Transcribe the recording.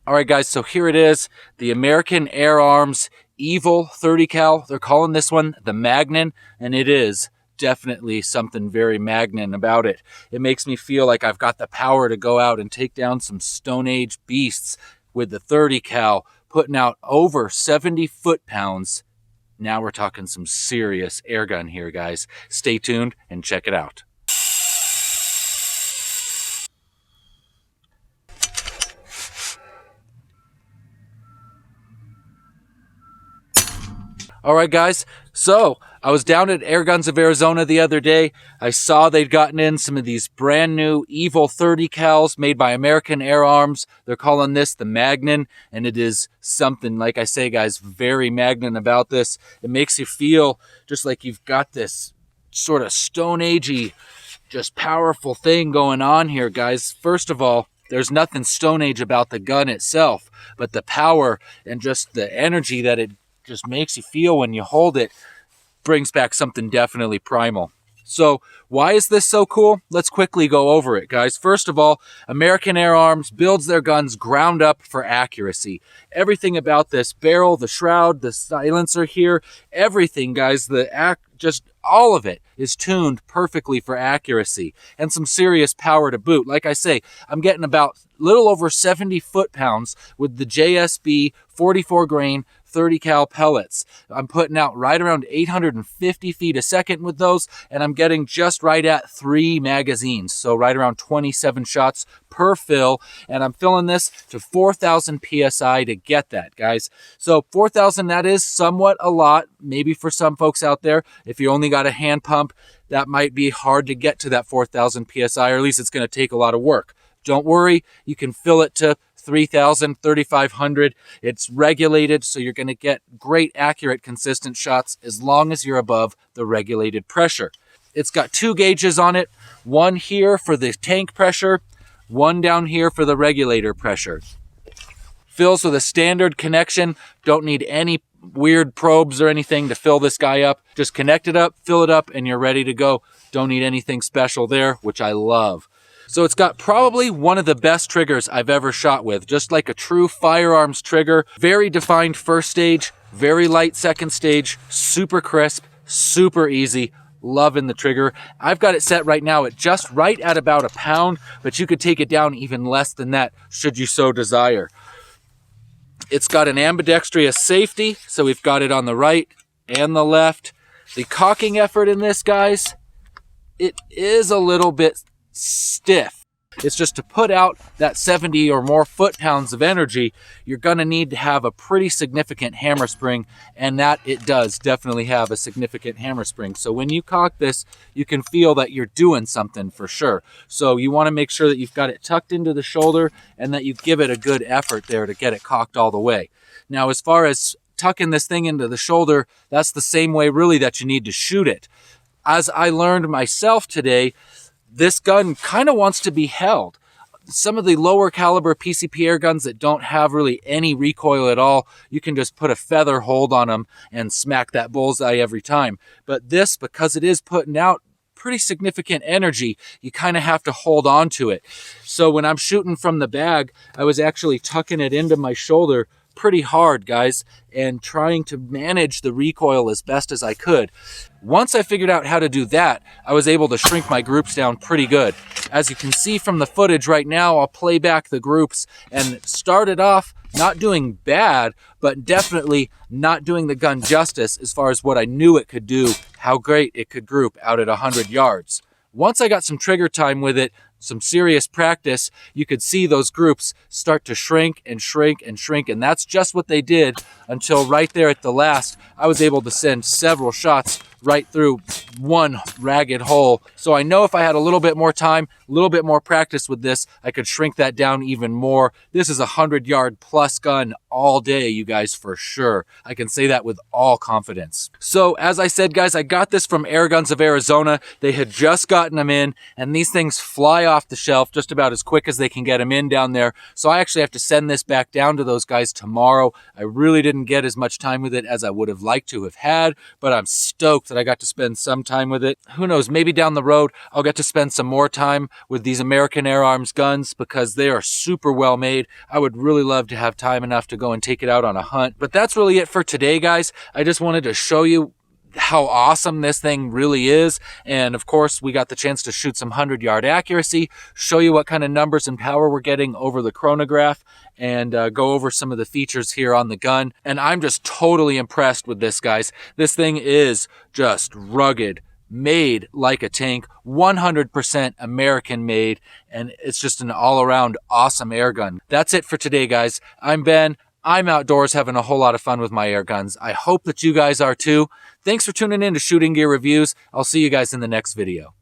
All right, guys, so here it is, the American FIREARMS EVOL 30 cal. They're calling this one the Magnon, and it is definitely something very Magnon about it. It makes me feel like I've got the power to go out and take down some Stone Age beasts with the 30 cal, putting out over 70 foot-pounds. Now we're talking some serious airgun here, guys. Stay tuned and check it out. All right, guys, so I was down at Airguns of Arizona the other day. I saw they'd gotten in some of these brand new EVOL 30 cals made by American FIREARMS. They're calling this the Magnon, and it is something, like I say, guys, very Magnon about this. It makes you feel just like you've got this sort of Stone Agey, just powerful thing going on here, guys. First of all, there's nothing Stone Age about the gun itself, but the power and just the energy that it just makes you feel when you hold it brings back something definitely primal. So why is this so cool? Let's quickly go over it, guys. First of all, American FIREARMS builds their guns ground up for accuracy. Everything about this barrel, the shroud, the silencer here, everything, guys, just all of it is tuned perfectly for accuracy and some serious power to boot. Like I say, I'm getting about a little over 70 foot-pounds with the JSB 44 grain 30 cal pellets. I'm putting out right around 850 feet a second with those, and I'm getting just right at 3 magazines, so right around 27 shots per fill, and I'm filling this to 4,000 PSI to get that, guys. So 4,000, that is somewhat a lot, maybe for some folks out there. If you only got a hand pump, that might be hard to get to that 4,000 PSI, or at least it's going to take a lot of work. Don't worry, you can fill it to 3,000, 3,500. It's regulated, so you're going to get great, accurate, consistent shots as long as you're above the regulated pressure. It's got 2 gauges on it, one here for the tank pressure, one down here for the regulator pressure. Fills with a standard connection. Don't need any weird probes or anything to fill this guy up. Just connect it up, fill it up, and you're ready to go. Don't need anything special there, which I love. So it's got probably one of the best triggers I've ever shot with, just like a true FIREARMS trigger. Very defined first stage, very light second stage, super crisp, super easy. Loving the trigger. I've got it set right now at just right at about 1 pound, but you could take it down even less than that should you so desire. It's got an ambidextrous safety, so we've got it on the right and the left. The cocking effort in this, guys, it is a little bit stiff. It's just to put out that 70 or more foot-pounds of energy, you're going to need to have a pretty significant hammer spring, and that it does definitely have a significant hammer spring. So when you cock this, you can feel that you're doing something for sure. So you want to make sure that you've got it tucked into the shoulder and that you give it a good effort there to get it cocked all the way. Now, as far as tucking this thing into the shoulder, that's the same way really that you need to shoot it. As I learned myself today, this gun kind of wants to be held. Some of the lower caliber PCP air guns that don't have really any recoil at all, you can just put a feather hold on them and smack that bullseye every time. But this, because it is putting out pretty significant energy, you kind of have to hold on to it. So when I'm shooting from the bag, I was actually tucking it into my shoulder pretty hard, guys, and trying to manage the recoil as best as I could. Once I figured out how to do that, I was able to shrink my groups down pretty good. As you can see from the footage right now, I'll play back the groups, and it started off not doing bad, but definitely not doing the gun justice as far as what I knew it could do, how great it could group out at 100 yards. Once I got some trigger time with it, some serious practice, you could see those groups start to shrink and shrink and shrink, and that's just what they did until right there at the last, I was able to send several shots right through one ragged hole. So I know if I had a little bit more time, a little bit more practice with this, I could shrink that down even more. This is a 100-yard plus gun all day, you guys, for sure. I can say that with all confidence. So as I said, guys, I got this from Airguns of Arizona. They had just gotten them in, and these things fly off the shelf just about as quick as they can get them in down there. So I actually have to send this back down to those guys tomorrow. I really didn't get as much time with it as I would have liked to have had, but I'm stoked that I got to spend some time with it. Who knows, maybe down the road I'll get to spend some more time with these American Air Arms guns because they are super well made. I would really love to have time enough to go and take it out on a hunt. But that's really it for today, guys. I just wanted to show you how awesome this thing really is. And of course, we got the chance to shoot some 100-yard accuracy, show you what kind of numbers and power we're getting over the chronograph, and go over some of the features here on the gun. And I'm just totally impressed with this, guys. This thing is just rugged, made like a tank, 100% American made, and it's just an all-around awesome air gun. That's it for today, guys. I'm Ben. I'm outdoors having a whole lot of fun with my air guns. I hope that you guys are too. Thanks for tuning in to Shooting Gear Reviews. I'll see you guys in the next video.